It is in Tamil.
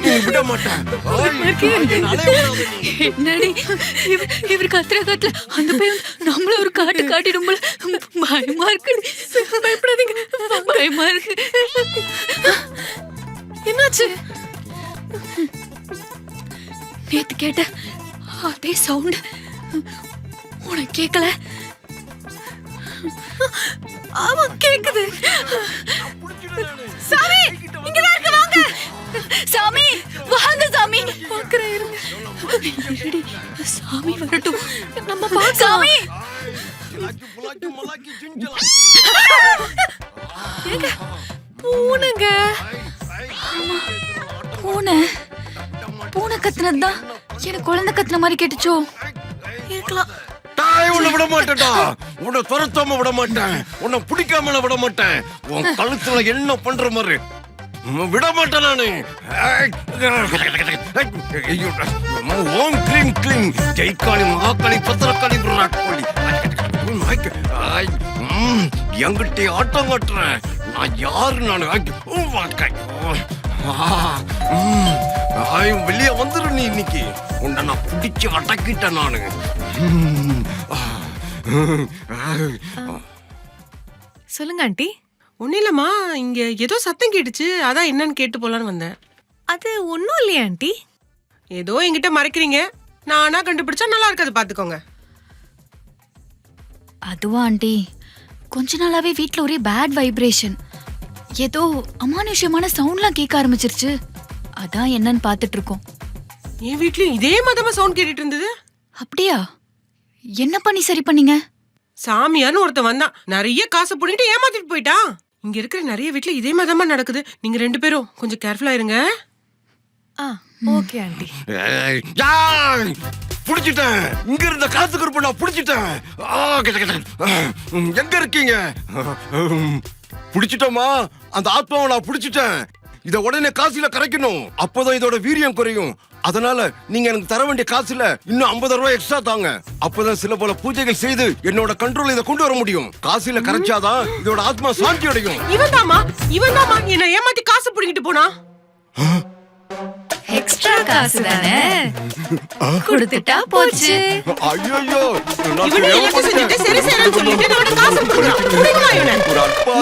நீ விட மாட்டேன். என்னடி இவர் கத்துற காட்டுல அந்த பையன் நம்மள ஒரு காட்டு காட்டிடும் போல பயமா இருக்கு. பயப்படாதீங்க, பயமா இருக்கு. என்னாச்சு? நேத்து கேட்ட அதே சவுண்ட் உனக்கு கேட்கல? ஆமா கேக்குது. சாமி இங்கதான் இருக்கு, வாங்க. சாமி வாங்க சாமி. பாக்குறேன் இருங்க. இருடி, சாமி வரட்டும் நம்ம பார்க்கலாம். சாமி ஏங்க பூனைங்க. பூனை பூனை கத்துனதுதான் எனக்கு குழந்தை கத்துன மாதிரி கேட்டுச்சோ? இருக்கலாம். உன்னை விட மாட்டேன்டா. உன்னை துரத்தாம விட மாட்டேன். உன்னை பிடிக்காம விட மாட்டேன். உன் கழுத்துல என்ன பண்ற மாதிரி விட மாட்டேன் நானு. ஓம் கிளீம் கிளீம் ஜெய்காளி மகாகாளி பத்திரக்காளி விராட்காளி. என்கிட்ட ஆட்டம் காட்டுறேன். நான் யாரு? நானு வெளியே வந்துரு. நீ இன்னைக்கு உன்னை நான் பிடிச்சு அடக்கிட்டேன் நானு. சொல்லுங்க ஆண்டி. ஒன்னும் இல்லம்மா, இங்க ஏதோ சத்தம் கேட்டுச்சு, அதான் என்னன்னு கேட்டு போலான்னு வந்தேன். அது ஒன்றும் இல்லையா ஆண்டி? ஏதோ என்கிட்ட மறைக்கிறீங்க, நானா கண்டுபிடிச்சா நல்லா இருக்காது, பாத்துக்கோங்க. அதுவா ஆண்டி, கொஞ்ச நாளாவே வீட்ல ஒரே பேட் வைப்ரேஷன். ஏதோ அமானுஷ்யமான சவுண்ட்லாம் கேட்க ஆரம்பிச்சிருச்சு. அதான் என்னன்னு பாத்துட்டு இருக்கோம். என் வீட்லயும் இதே மதமா சவுண்ட் கேட்டுட்டு இருந்தது. அப்படியா? என்ன பண்ணி சரி பண்ணீங்க? சாமியார்னு ஒருத்தன் வந்தான், நிறைய காசு போட்டு ஏமாத்திட்டு போயிட்டான். இங்க இருக்கிற நிறைய வீட்ல இதே மதமா நடக்குது. நீங்க 2 பேரும் கொஞ்சம் கேர்ஃபுல்லா இருங்க. Okay aunty. புடிச்சிட்டேன். இங்க இருந்த காசு கருப்பு நான் புடிச்சிட்டேன். எங்க இருக்கீங்க? புடிச்சிட்டோமா? அந்த ஆத்மாவை நான் புடிச்சிட்டேன். இத உடனே காசுல கரைக்கணும், அப்பதான் இதோட வீரியம் குறையும். அதனால நீங்க எனக்கு தர வேண்டிய காசுல இன்னும் 50 ரூபாய் எக்ஸ்ட்ரா தாங்க. அப்பதான் சில போல பூஜைகள் செய்து என்னோட கண்ட்ரோல் இதை கொண்டு வர முடியும். காசுல கரைச்சாதான் இதோட ஆத்மா சாந்தி அடையும். இவன் தாமா என்ன ஏமாத்தி காசு புடிங்கிட்டு போனா. எக்ஸ்ட்ரா காசு தானே, கொடுத்துட்டா போச்சு. ஐயோ, இவனே எல்லாத்தையும் செஞ்சுட்டு சரி சரின்னு சொல்லிட்டு என்னோட காசு புடுங்குறான். புடுங்குமா இவனை? ஒரு அல்பா